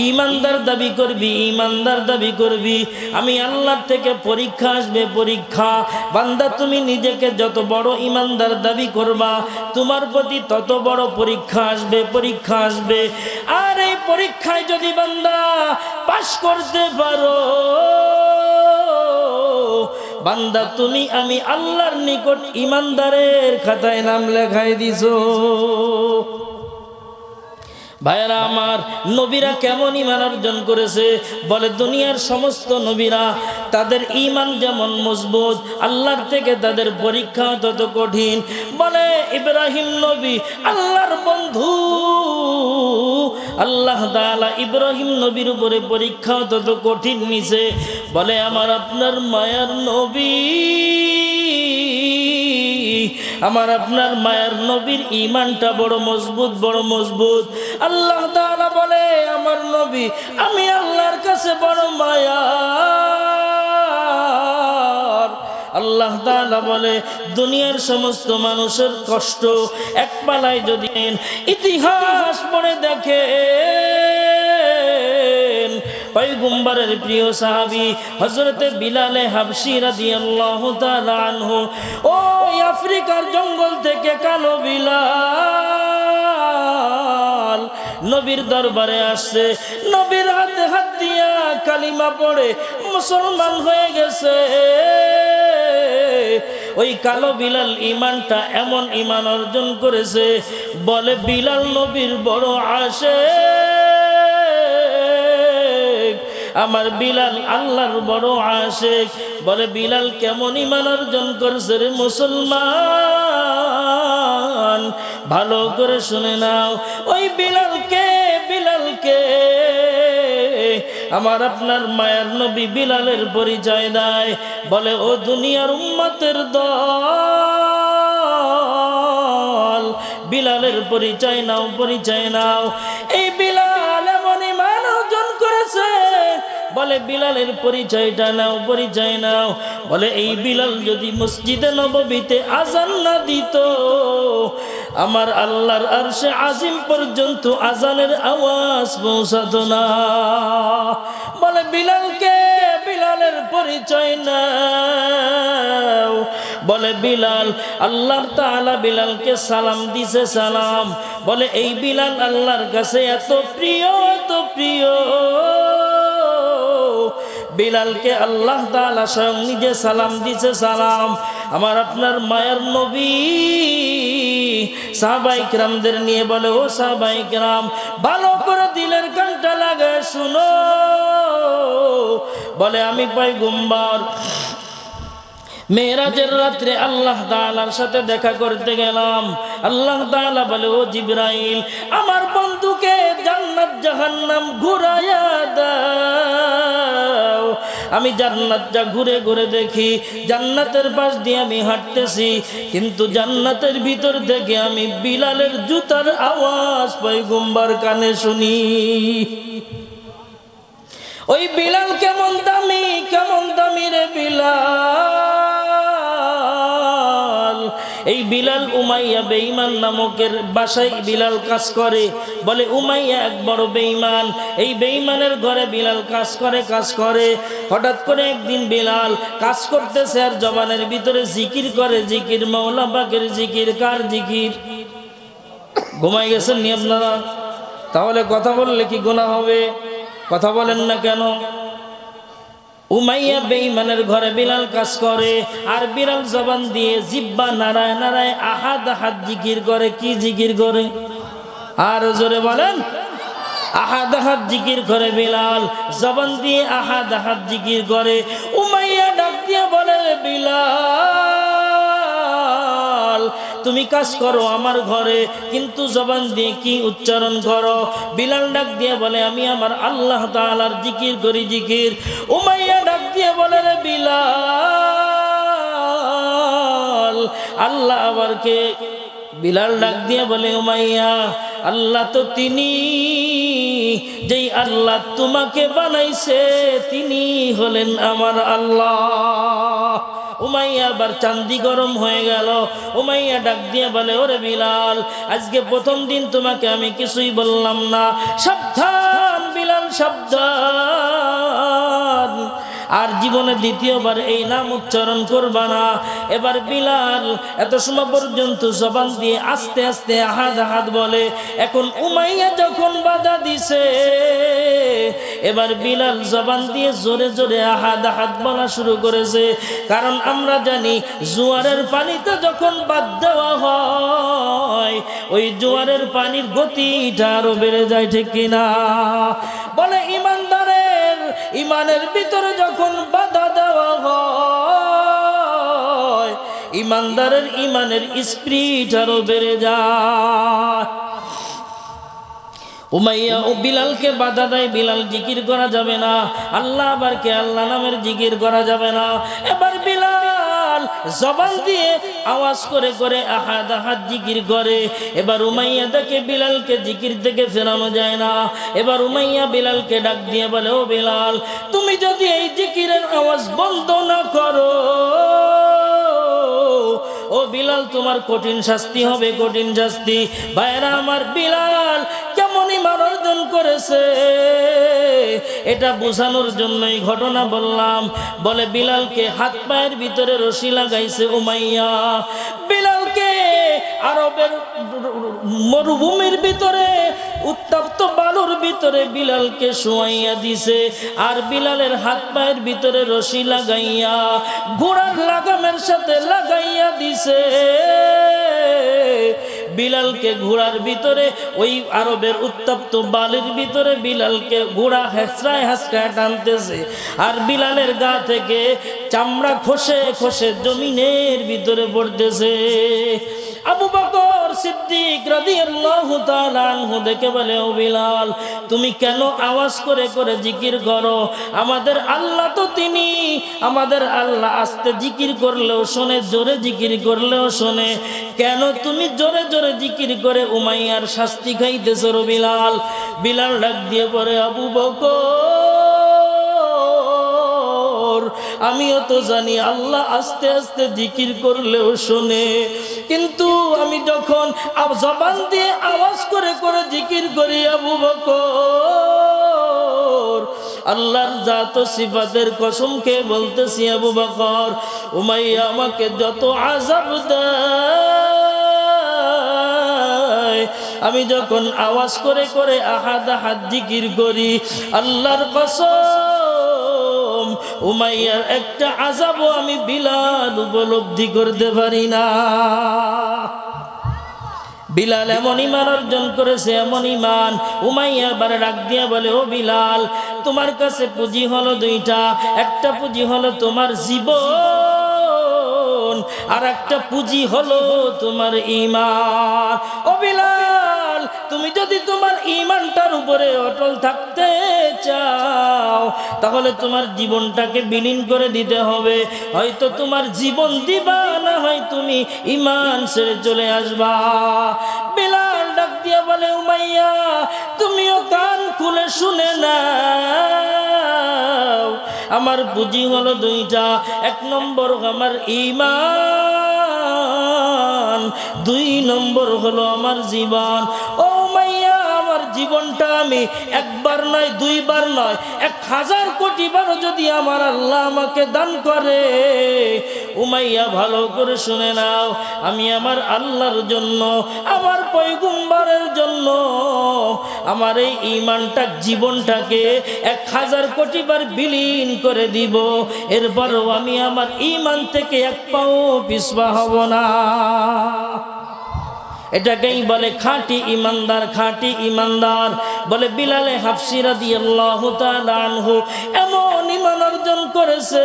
ইমানদার দাবি করবি, ইমানদার দাবি করবি। আমি আল্লাহর থেকে পরীক্ষা আসবে, পরীক্ষা। বান্দা তুমি নিজেকে যত বড় ইমানদার দাবি করবা, তোমার প্রতি তত বড় পরীক্ষা আসবে, পরীক্ষা আসবে। আর এই পরীক্ষায় যদি বান্দা পাশ করতে পারো, বান্দা তুমি আমি আল্লাহর নিকট ইমানদারের খাতায় নাম লেখাই দিছো। ভাইরা আমার, নবীরা কেমন ঈমান অর্জন করেছে? বলে দুনিয়ার সমস্ত নবীরা তাদের ঈমান যেমন মজবুত, আল্লাহর থেকে তাদের পরীক্ষা তত কঠিন। বলে ইব্রাহিম নবী আল্লাহর বন্ধু, আল্লাহ তাআলা ইব্রাহিম নবীর উপরে পরীক্ষা তত কঠিন নিছে। বলে আমার আপনার মায়ার নবী, আমার আপনার মায়ার নবীর ঈমানটা বড় মজবুত, বড় মজবুত। আল্লাহ তাআলা বলে আমার নবী আমি আল্লাহর কাছে বড় মায়ার। আল্লাহ তাআলা বলে দুনিয়ার সমস্ত মানুষের কষ্ট এক পালায় যদি ইতিহাস পড়ে দেখেন, পয়গম্বরের প্রিয় সাহাবী হযরতে বিলাল হাবশী রাদিয়াল্লাহু তাআলা আনহু ওই আফ্রিকার জঙ্গল থেকে কালো বিলাল নবীর দরবারে আসছে। নবীর হাতে হাত দিয়া কালিমা পড়ে মুসলমান হয়ে গেছে। ওই কালো বিলাল ঈমানটা এমন ঈমান অর্জন করেছে, বলে বিলাল নবীর বড় আশিক, আমার বিলাল আল্লাহর বড় আশিক। বলে বিলাল কেমন ঈমান অর্জন করছে রে মুসলমান, ভালো করে শুনে নাও। ওই বিলালকে, বিলালকে আমার আপনার মায়ার নবী বিলালের পরিচয় দেয়। বলে ও দুনিয়ার উম্মতের দল, বিলালের পরিচয় নাও, পরিচয় নাও। এই বিলাল এমন ঈমান অর্জন করেছে, বলে বিলালের পরিচয়টা নাও, পরিচয় নাও। বলে এই বিলাল যদি মসজিদে নববীতে আজান না দিত, আমার আল্লাহর আরশে আজিম পর্যন্ত আজানের আওয়াজ পৌঁছাতো না। বলে বিলালকে, বিলালের পরিচয় নাও। বলে বিলাল, আল্লাহ তাআলা বিলালকে সালাম দিছে, সালাম। বলে এই বিলাল আল্লাহর কাছে এত প্রিয়, এত প্রিয়, বিলালকে আল্লাহ তাআলা স্বয়ং নিজে সালাম দিছে, সালাম। আমার আপনার মায়ার নবী সাহাবায়ে কিরামদের নিয়ে বলে ও সাহাবায়ে কিরাম ভালো করে দিলের কানটা লাগায় শুনো। বলে আমি পয়গম্বর মেরাজের রাত্রে আল্লাহ তাআলার সাথে দেখা করতে গেলাম। আল্লাহ তাআলা বলে ও জিবরাইল আমার বন্ধুকে জান্নাত জাহান্নাম ঘুরাইয়া দাও। আমি জান্নাতটা ঘুরে ঘুরে দেখি, জান্নাতের পাশ দিয়ে আমি হাঁটতেছি, কিন্তু জান্নাতের ভিতর থেকে আমি বিলালের জুতার আওয়াজ পয়গম্বর কানে শুনি। ওই বিলাল কেমন দামি, কেমন দামি রে বিলাল। এই বিলাল উমাইয়া বেঈমান নামকের বাসায় বিলাল কাজ করে। বলে উমাইয়া এক বড় বেঈমান, এই বেঈমানের ঘরে বিলাল কাজ করে, কাজ করে। হঠাৎ করে একদিন বিলাল কাজ করতেছে আর জবানের ভিতরে জিকির করে, জিকির মাওলা পাকের জিকির। কার জিকির? ঘুমাই গেছেন নি আপনারা? তাহলে কথা বললে কি গুনাহ হবে? কথা বলেন না কেন? উমাইয়া বেঈমানের ঘরে বিলাল কাজ করে, আর বিলাল জবান দিয়ে জিহ্বা নাড়ায় নাড়ায় আহাদ আহাদ জিকির করে। কি জিকির করে? আর জোরে বলেন। আহাদ আহাদ জিকির করে বিলাল, জবান দিয়ে আহাদ আহাদ জিকির করে। উমাইয়া ডাক দিয়ে বলে বিলাল তুমি কাজ করো আমার ঘরে, কিন্তু জবান দিয়ে কি উচ্চারণ করো? বিলাল ডাক দিয়ে বলে আমি আমার আল্লাহ তাআলার জিকির করি, জিকির। উমাইয়া ডাক দিয়ে বলে রে বিলাল আল্লাহ আবার কে? বিলাল ডাক দিয়ে বলে উমাইয়া আল্লাহ তো তিনি, যেই আল্লাহ তোমাকে বানাইছে তিনি হলেন আমার আল্লাহ। উমাইয়া আবার চান্দি গরম হয়ে গেল। উমাইয়া ডাক দিয়ে বলে ওরে বিলাল আজকে প্রথম দিন তোমাকে আমি কিছুই বললাম না, সাবধান বিলাল সাবধান, আর জীবনে দ্বিতীয়বার এই নাম উচ্চারণ করবা না। এবার বিলাল এত সময় পর্যন্ত জবান দিয়ে আস্তে আস্তে আহাদ আহাদ বলে। এখন উমাইয়া যখন বাধা দিছে, এবার বিলাল জবান দিয়ে জোরে জোরে আহাদ আহাদ বলা শুরু করেছে। কারণ আমরা জানি জোয়ারের পানিতে যখন বাদ দেওয়া হয়, ওই জোয়ারের পানির গতিটা আরো বেড়ে যায়, ঠিক কিনা? বলে ইমানের ভিতরে যখন বাধা দেওয়া হয়, ইমানদারের ইমানের স্পিরিট আরো বেড়ে যায়। উমাইয়া ও বিলালকে বাধা দেয়, বিলাল জিকির করা যাবে না, আল্লাহ আবার কে আল্লাহ নামের জিকির করা যাবে না। এবার বিলাল জবান দিয়ে আওয়াজ করে করে আহাদ আহাদ জিকির করে। এবার উমাইয়া দেখে বিলালকে জিকির থেকে ফেরানো যায় না। এবার উমাইয়া বিলালকে ডাক দিয়ে বলে, ও বিলাল, তুমি যদি এই জিকিরের আওয়াজ বন্ধ না করো, ও বিলাল, তোমার কঠিন শাস্তি হবে, কঠিন শাস্তি। ভাইরা আমার, বিলাল কেমন ঈমান অর্জন করেছে এটা বোঝানোর জন্যই ঘটনা বললাম। বলে বিলালকে হাত পায়ের ভিতরে রশি লাগাইছে উমাইয়া। বিলালকে আরবের মরুভূমির ভিতরে উত্তপ্ত বালুর ভিতরে বিলালকে শোয়াইয়া দিছে। আর বিলালের হাত পায়ের ভিতরে রশি লাগাইয়া ঘোড়ার লাগামের সাথে লাগাইয়া দিছে। বিলালকে ঘোড়ার ভিতরে, ওই আরবের উত্তপ্ত বালির ভিতরে বিলালকে ঘোড়া হেঁচড়ায় হেঁচড়ায় টানতেছে। আর বিলালের গা থেকে চামড়া খসে খসে জমিনের ভিতরে পড়তেছে। আবু বকর সিদ্দিক রাদিয়াল্লাহু তাআলা আনহু দেখে বলে, ও বিলাল, তুমি কেন আওয়াজ করে করে জিকির করো? আমাদের আল্লাহ তো তিনি, আমাদের আল্লাহ আস্তে জিকির করলেও শোনে, জোরে জিকির করলেও শোনে। কেন তুমি জোরে জোরে জিকির করে উমাইয়ার শাস্তি খাইতেছো রে বিলাল? বিলাল ডাক দিয়ে পড়ে, আবু বকর, আমিও তো জানি আল্লাহ আস্তে আস্তে জিকির করলেও শোনে, কিন্তু আমি যখন জবান দিয়ে আওয়াজ করে করে জিকির করি আবু বকর, আল্লাহর জাত ও সিফাতের কসম খেয়ে বলতেছি আবু বকর, উমাইয়া আমাকে যত আযাব দেয়, আমি যখন আওয়াজ করে করে আহাদ আহাদ জিকির করি, আল্লাহর কসম উমাইয়ার একটা আযাবও আমি বিলাল উপলব্ধি করতে পারি না। বিলাল এমন ঈমান অর্জন করেছে, এমন ঈমান। উমাইয়া বারে ডাক দিয়ে বলে, ও বিলাল, তোমার কাছে পুঁজি হলো দুইটা। একটা পুঁজি হলো তোমার জীবন, আর একটা পুঁজি হলো তোমার ঈমান। ও বিলাল, তুমি যদি তোমার ঈমানটার উপরে অটল থাকতে চাও, তাহলে তোমার জীবনটাকে বিলীন করে দিতে হবে। হয়তো তোমার জীবন দিবা, না হয় তুমি ঈমান ছেড়ে চলে আসবা। বিলাল ডাক দিয়া বলে, উমাইয়া, তুমিও কান খুলে শুনে নাও, আমার পুঁজি হলো দুইটা। এক নম্বর আমার ঈমান, দুই নম্বর হলো আমার জীবন। ও উমাইয়া, আমার জীবনটা আমি একবার নয়, দুইবার নয়, 1000 কোটি বারও যদি আমার আল্লাহ আমাকে দান করে, উমাইয়া ভালো করে শুনে নাও, আমি আমার আল্লাহর জন্য, আমার পয়গম্বরের জন্য আমার এই ঈমানটা, জীবনটাকে 1000 কোটি বার বিলীন করে দিব। এরপরও আমি আমার ঈমান থেকে এক পাও পিছপা হব না। এটাকেই বলে খাঁটি ইমানদার, খাঁটি ইমানদার। বলে বিলালে হাফসি রাদিয়াল্লাহু তাআলা আনহু এমন ঈমান অর্জন করেছে,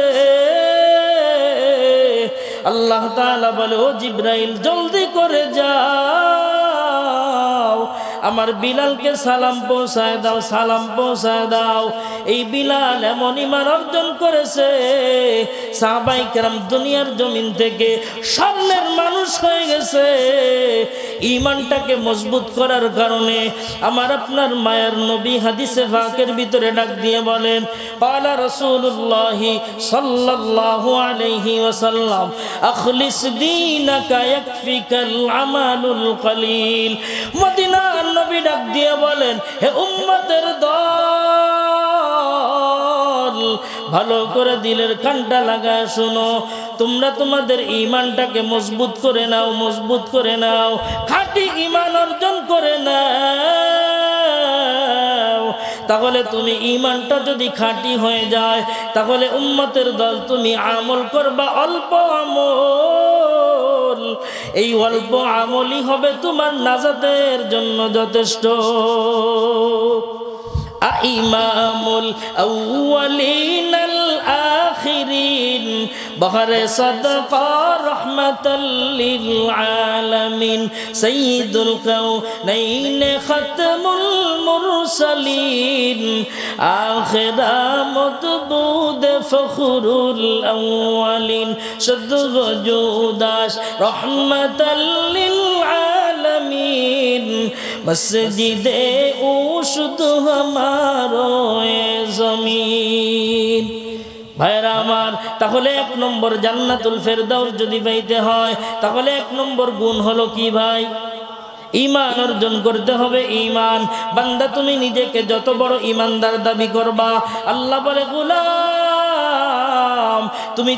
আল্লাহ তাআলা বলে, ও জিবরাইল, জলদি করে যাও, আমার বিলালকে সালাম পৌঁছায় দাও, সালাম পৌঁছায় দাও। এই বিলাল এমন ঈমান অর্জন করেছে, সাহাবায়ে কেরাম দুনিয়ার জমিন থেকে স্বর্ণের মানুষ হয়ে গেছে। ঈমানটাকে মজবুত করার কারণে আমার আপনার মায়ার নবী হাদিসে পাকের ভিতরে ডাক দিয়ে বলেন, ক্বালা রাসূলুল্লাহ সাল্লাল্লাহু আলাইহি ওয়াসাল্লাম, আখলিস দীনাকা ইয়াকফিকাল আমালুল কলিল। মদিনার নবী ডাক দিয়ে বলেন, হে উম্মতের দল, ভালো করে দিলের কানটা লাগায় শোনো, তোমরা তোমাদের ঈমানটাকে মজবুত করে নাও, মজবুত করে নাও, খাঁটি ঈমান অর্জন করে নাও। তাহলে তুমি ঈমানটা যদি খাঁটি হয়ে যায়, তাহলে উম্মতের দল তুমি আমল করবা অল্প আমল, এই অল্প আমলই হবে তোমার নাজাতের জন্য যথেষ্ট। ইমামুল আউয়ালিনাল আখিরিন বহরে সাদকা রাহমাতাল লিল আলামিন সাইয়্যিদুল কাউনাইন খাতমুল মুরসালিন আখিরা মতবুদ ফখরুল আউয়ালিন শুদ্ধ জুদাস রাহমাতাল লিল আলামিন মসজিদে উশুদ হামারো জমিন। ভাইরা আমার, তাহলে 1 নম্বর জান্নাতুল ফেরদাউস যদি পাইতে হয়, তাহলে 1 নম্বর গুণ হলো কি ভাই? ঈমান অর্জন করতে হবে। ঈমান, বান্দা তুমি নিজেকে যত বড় ঈমানদার দাবি করবা, আল্লাহ বলে গোলাম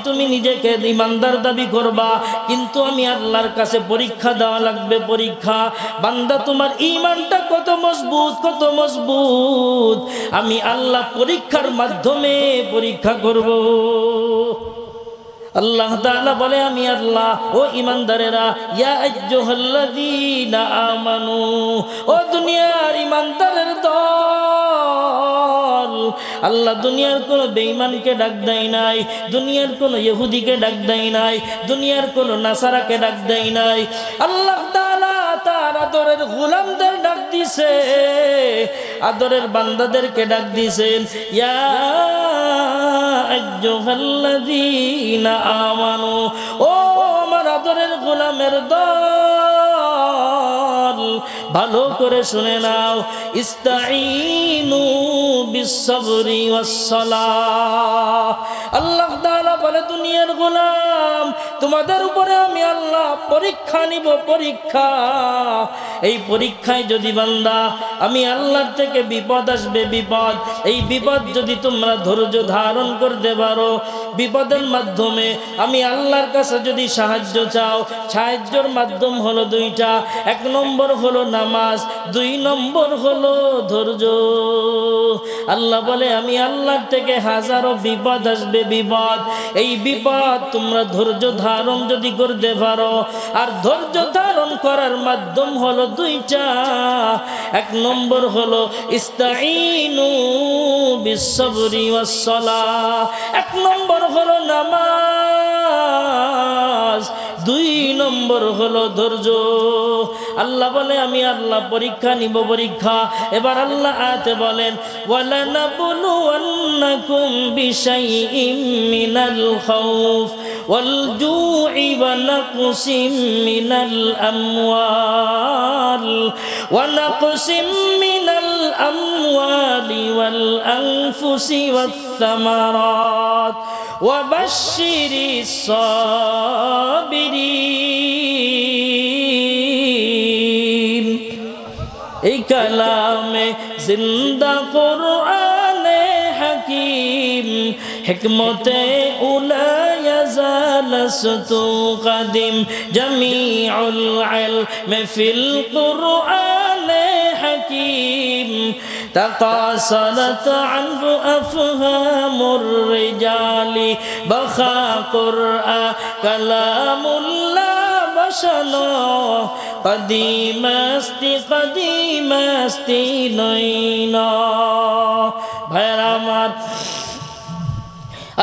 তুমি নিজেকে ঈমানদার দাবি করবা, কিন্তু আমি আল্লাহর কাছে পরীক্ষা দেওয়া লাগবে, পরীক্ষা। বান্দা তোমার ঈমানটা কত মজবুত, কত মজবুত, আমি আল্লাহ পরীক্ষার মাধ্যমে পরীক্ষা করব। আল্লাহ তাআলা বলে আমি আল্লাহ, ও ঈমানদারেরা, ইয়া আইয়ুহাল্লাযীনা আমানু, ও দুনিয়ার ঈমানদারের দল। আল্লাহ দুনিয়ার কোনো বেঈমানকে ডাক দেয় নাই, দুনিয়ার কোনো ইহুদিকে ডাক দেয় নাই, দুনিয়ার কোনো নাসারাকে ডাক দেয় নাই। আল্লাহ তাআলা তার আদরের গোলামদের ডাক দিছে, আদরের বান্দাদেরকে ডাক দিছেন, ইয়া আইয়ুহাল্লাযীনা আমানু, ও আমার আদরের গোলামের দল, ভালো করে শুনে নাও, ইস্তাঈনু বিস-সাবরি ওয়াস-সালাহ। আল্লাহ তাআলা বলে দুনিয়ার গোলাম, তোমাদের উপরে আমি আল্লাহ পরীক্ষা নিব, পরীক্ষা। এই পরীক্ষায় যদি বান্দা, আমি আল্লাহর থেকে বিপদ আসবে, বিপদ, এই বিপদ যদি তোমরা ধৈর্য ধারণ করতে পারো, বিপদের মাধ্যমে আমি আল্লাহর কাছে যদি সাহায্য চাও, সাহায্যের মাধ্যম হলো 2টা। 1 নম্বর হলো নামাজ, 2 নম্বর হলো ধৈর্য। আল্লাহ বলে আমি আল্লাহর থেকে হাজারো বিপদ আসবে, বিপদ, এই বিপদ তোমরা ধৈর্য ধারণ যদি করতে পারো, আর ধৈর্য ধারণ করার মাধ্যম হলো 2টা। 1 নম্বর হলো ইস্তাঈনু বিস-সাবরি ওয়াস-সালাহ, 1 নম্বর হলো নামাজ, 2 নম্বর হলো ধৈর্য। আল্লাহ বলে আমি আল্লাহ পরীক্ষা নিব, পরীক্ষা। এবার আল্লাহ আয়াতে বলেন, ওয়ালানাবলুওয়ান্নাকুম বিশাইইম মিনাল খাউফ ওয়াল জু'i ওয়া নাকসিম মিনাল আমওয়াল ওয়া নাকসিম মিনাল আমওয়ালি ওয়াল আনফুসি ওয়াস সামারাত ওয়া বাশশিরিস সাবিরিন। এই কালামে জিন্দা কোরআনে হাকিম, হিকমতে উলা ইয়াজালসতু কাদিম, জামিউল ইলমি ফিল কোরআনে হাকিম, তাকাসারাত আনহু আফহামুর রিজালি, বাখা কুরআন কালামুল্লাহ বসানো, কদিমাস্তি নইনা। ভাইরা আমার,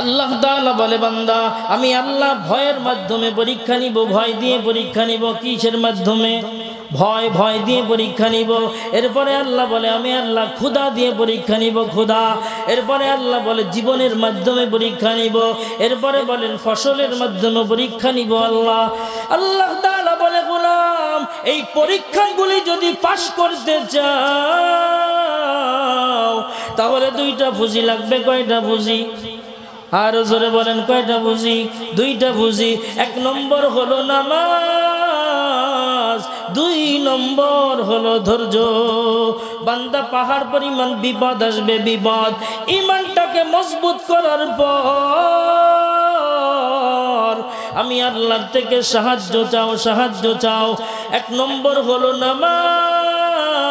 আল্লাহ তাআলা বলে বান্দা আমি আল্লাহ ভয়ের মাধ্যমে পরীক্ষা নিব, ভয় দিয়ে পরীক্ষা নিব। কিসের মাধ্যমে? ভয় দিয়ে পরীক্ষা নিব। এরপরে আল্লাহ বলে আমি আল্লাহ ক্ষুধা দিয়ে পরীক্ষা নিব, ক্ষুধা। এরপরে আল্লাহ বলে জীবনের মাধ্যমে পরীক্ষা নিব। এরপরে বলেন ফসলের মাধ্যমে পরীক্ষা নিব। আল্লাহ তাআলা বলে গোলাম এই পরীক্ষাগুলি যদি পাশ করতে চাও তাহলে 2টা পুঁজি লাগবে। কয়টা পুঁজি? আরো জোরে বলেন, কয়টা পুঁজি? 2টা পুঁজি। 1 নম্বর হলো নামাজ, 2 নম্বর হলো ধৈর্য। বান্দা পাহাড় পরিমাণ বিপদ আসবে, বিপদ ঈমানটাকে মজবুত করার পর আমি আল্লাহর থেকে সাহায্য চাও, সাহায্য চাও। 1 নম্বর হলো নামাজ,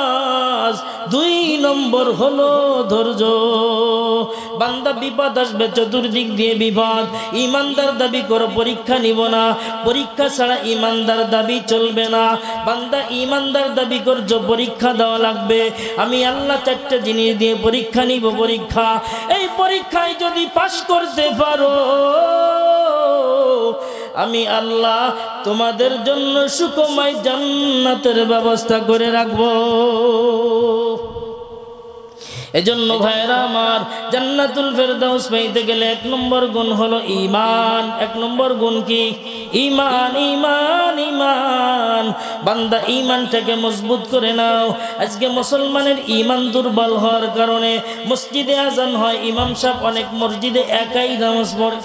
2 নম্বর হলো ধৈর্য। বান্দা বিপদ আসবে চতুর্দিক দিয়ে বিপদ, ইমানদার দাবি করো পরীক্ষা নিব না, পরীক্ষা ছাড়া ইমানদার দাবি চলবে না। বান্দা ইমানদার দাবি করছো পরীক্ষা দেওয়া লাগবে, আমি আল্লাহ 4টা জিনিস দিয়ে পরীক্ষা নিব, পরীক্ষা। এই পরীক্ষায় যদি পাশ করতে পারো আমি আল্লাহ তোমাদের জন্য সুখময় জান্নাতের ব্যবস্থা করে রাখবো। এজন্য ভাইরা আমার, জান্নাতুল ফেরদাউস পাইতে গেলে 1 নম্বর গুণ হলো ঈমান। 1 নম্বর গুণ কি? ঈমান, ঈমান, ঈমান। বান্দা ঈমানটাকে মজবুত করে নাও। আজকে মুসলমানের ঈমান দুর্বল হওয়ার কারণে মসজিদে আজান হয়, ইমাম সাহেব অনেক মসজিদে একাই নামাজ পড়ে।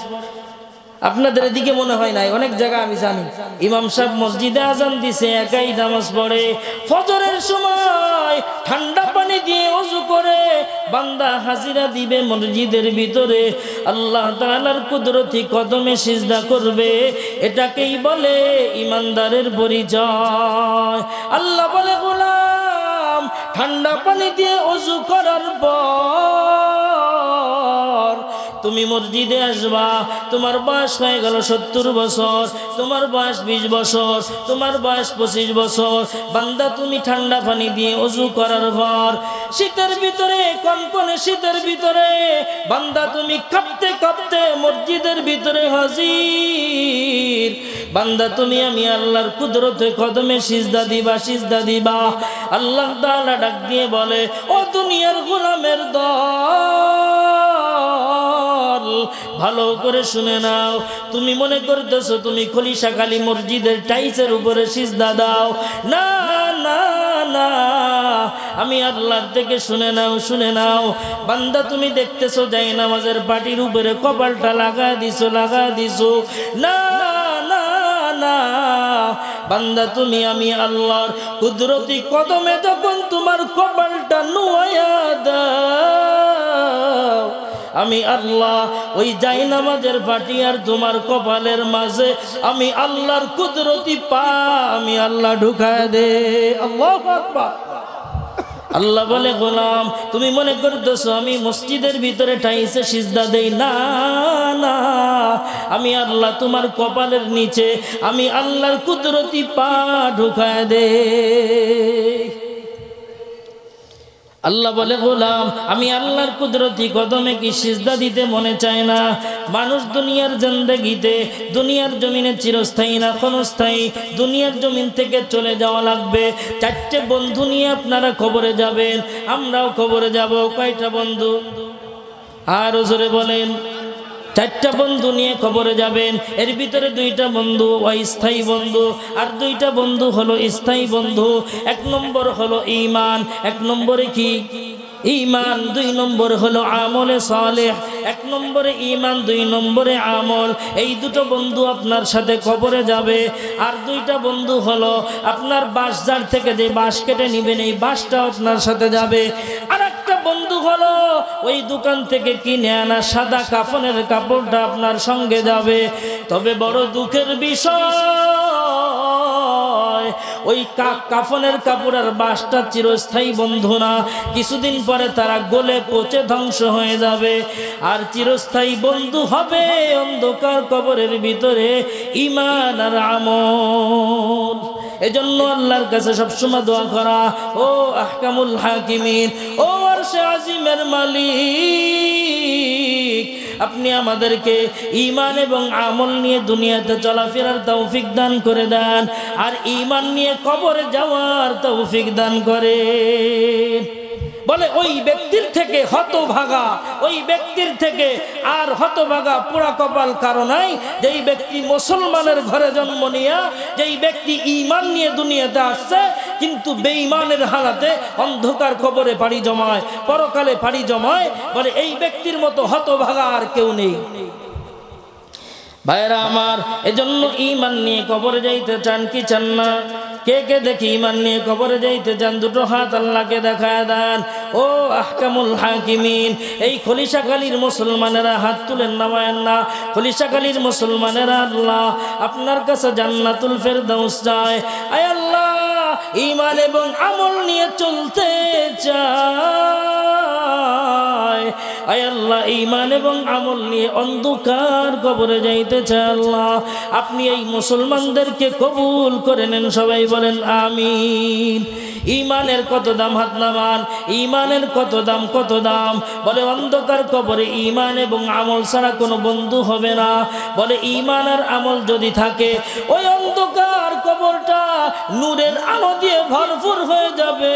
আপনাদের এদিকে মনে হয় নাই, অনেক জায়গা আমি জানি ইমাম সাহেব মসজিদে আজান দিছে, একাই নামাজ পড়ে। ফজরের সময় ঠান্ডা পানি দিয়ে ওযু করে বান্দা হাজিরা দিবে মসজিদের ভিতরে, আল্লাহ তাআলার কুদরতি কদমে সিজদা করবে। এটাকেই বলে ইমানদারের পরিচয়। আল্লাহ বলে, গোলাম ঠান্ডা পানি দিয়ে ওযু করার পর তুমি মসজিদে আসবা, তোমার বয়স হয়ে গেল 70 বছর, তোমার বয়স 20 বছর, তোমার বয়স 25 বছর। বান্দা তুমি ঠান্ডা পানি দিয়ে ওযু করার পর শীতের ভিতরে, কনকনে শীতের ভিতরে বান্দা তুমি কাঁপতে কাঁপতে মসজিদের ভিতরে হাজির। বান্দা তুমি আমি আল্লাহর কুদরতে কদমে সিজদা দিবা, সিজদা দিবা। আল্লাহ তাআলা ডাক দিয়ে বলে, ও দুনিয়ার গোলামের দল, ভালো করে শুনে নাও। তুমি মনে করতেছো তুমি খলিশা কালী মসজিদের টাইসের উপরে সিজদা দাও, না না না, আমি আল্লাহর থেকে শুনে নাও, শুনে নাও। বান্দা তুমি দেখতেছো যাই নামাজের পাটির উপরে কপালটা লাগা দিছো, লাগা দিছো, না না না। বান্দা তুমি আমি আল্লাহর কুদরতি কদমে যখন তোমার কপালটা নুয়ায়া দাও, আমি আল্লাহ ওই যাই নামাজের পাটি আর তোমার কপালের মাঝে আমি আল্লাহর কুদরতি পা আমি আল্লাহ ঢুকায় দে। আল্লাহু আকবার। আল্লাহ বলে, গোলাম তুমি মনে করতেছো আমি মসজিদের ভিতরে টাইসে সিজদা দেই, না না, আমি আল্লাহ তোমার কপালের নিচে আমি আল্লাহর কুদরতি পা ঢুকায় দে। আল্লাহ বলে, গোলাম আমি আল্লাহর কুদরতি কদমে কি সিজদা দিতে মনে চায় না? মানুষ দুনিয়ার জিন্দেগিতে, দুনিয়ার জমিনে চিরস্থায়ী না ক্ষণস্থায়ী, দুনিয়ার জমিন থেকে চলে যাওয়া লাগবে। 4টে বন্ধু নিয়ে আপনারা কবরে যাবেন, আমরাও কবরে যাব। কয়টা বন্ধু? আর জোরে বলেন। 4টা বন্ধু নিয়ে কবরে যাবেন। এর ভিতরে 2টা বন্ধু অস্থায়ী বন্ধু, আর 2টা বন্ধু হলো স্থায়ী বন্ধু। 1 নম্বর হলো ঈমান, 1 নম্বরে কি? ঈমান। 2 নম্বর হলো আমলে সালেহ। 1 নম্বরে ঈমান, 2 নম্বরে আমল। এই 2টো বন্ধু আপনার সাথে কবরে যাবে। আর 2টা বন্ধু হলো আপনার বাঁশঝাড় থেকে যে বাঁশ কেটে নিবেন, এই বাঁশটা আপনার সাথে যাবে। আর একটা বন্ধু হলো ওই দোকান থেকে কিনে আনা সাদা কাফনের কাপড়টা আপনার সঙ্গে যাবে। তবে বড় দুঃখের বিষয়, ওই কাফনের কাপড় আর বাঁশটা চিরস্থায়ী বন্ধু না, কিছুদিন পরে তারা গলে পচে ধ্বংস হয়ে যাবে। আর চিরস্থায়ী বন্ধু হবে অন্ধকার কবরের ভিতরে ঈমান আর আমল। এজন্য আল্লাহর কাছে সবসময় দোয়া করা, ও আহকামুল হাকিমিন, ও আরশে আজিমের মালিক, আপনি আমাদেরকে ঈমান এবং আমল নিয়ে দুনিয়াতে চলাফেরার তৌফিক দান করে দেন, আর ঈমান নিয়ে কবরে যাওয়ার তৌফিক দান করেন। বলে ওই ব্যক্তির থেকে হতভাগা, ওই ব্যক্তির থেকে আর হতভাগা পুরা কপাল কারো নাই, যেই ব্যক্তি মুসলমানের ঘরে জন্ম নিয়া, যেই ব্যক্তি ঈমান নিয়ে দুনিয়াতে আসছে কিন্তু বেঈমানের হালাতে অন্ধকার কবরে পাড়ি জমায়, পরকালে পাড়ি জমায়। বলে এই ব্যক্তির মতো হতভাগা আর কেউ নেই। ভাইরা আমার, এজন্য ঈমান নিয়ে কবরে যাইতে চান কি চান না? কে কে দেখি ইমান নিয়ে কবরে যাইতে চান দুটো হাত আল্লাহকে দেখায় দেন। ও আহকামুল হাকিমিন, এই খলিশাখালীর মুসলমানেরা হাত তুলেন, নামায়েন না। খলিশাখালীর মুসলমানেরা আল্লাহ আপনার কাছে জান্নাতুল ফেরদাউস চায়। আয় আল্লাহ, ঈমান এবং আমল নিয়ে চলতে চায়। আয় আল্লাহ, ঈমান এবং আমল নিয়ে অন্ধকার কবরে যাইতে চায়। আল্লাহ আপনি এই মুসলমানদেরকে কবুল করে নেন, সবাই বলেন আমিন। ঈমানের কত দাম, হাত নামান। ঈমানের কত দাম, কত দাম। বলে অন্ধকার কবরে ঈমান এবং আমল ছাড়া কোনো বন্ধু হবে না। বলে ঈমান আর আমল যদি থাকে, ওই অন্ধকার কবরটা নূরের আলো দিয়ে ভরপুর হয়ে যাবে।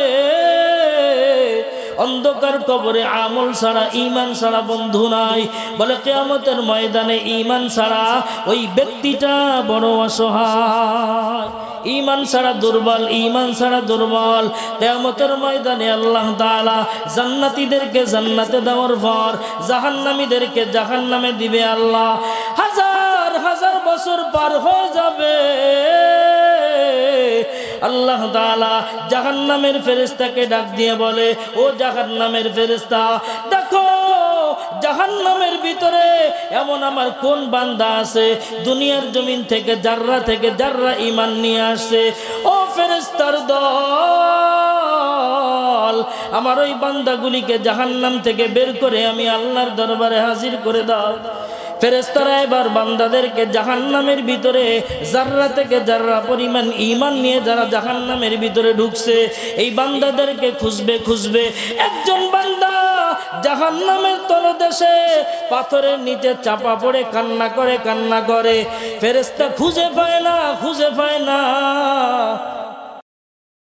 অন্ধকার কবরে আমল ছাড়া, ঈমান ছাড়া বন্ধু নাই। বলে কিয়ামতের ময়দানে ঈমান ছাড়া ওই ব্যক্তিটা বড় অসহায়। ঈমান ছাড়া দুর্বল, ঈমান ছাড়া দুর্বল। কিয়ামতের ময়দানে আল্লাহ তাআলা জান্নাতীদেরকে জান্নাতে দেওয়ার পর জাহান্নামীদেরকে জাহান্নামে দিবে। আল্লাহ হাজার হাজার বছর পার হয়ে যাবে। আল্লাহ তাআলা জাহান্নামের ফেরেশতাকে ডাক দিয়ে বলে, ও জাহান্নামের ফেরেশতা, দেখো জাহান্নামের ভিতরে এমন আমার কোন বান্দা আছে দুনিয়ার জমিন থেকে জাররা ঈমান নিয়ে আসছে। ও ফেরেশতার দল, আমার ওই বান্দাগুলিকে জাহান্নাম থেকে বের করে আমি আল্লাহর দরবারে হাজির করে দাও। ফেরেশতারা এবার বান্দাদেরকে জাহান্নামের ভিতরে জাররা থেকে জাররা পরিমাণ ঈমান নিয়ে যারা জাহান্নামের ভিতরে ঢুকছে, এই বান্দাদেরকে খুঁজবে। একজন বান্দা জাহান্নামের তলদেশে পাথরের নিচে চাপা পড়ে কান্না করে। ফেরেশতা খুঁজে পায় না।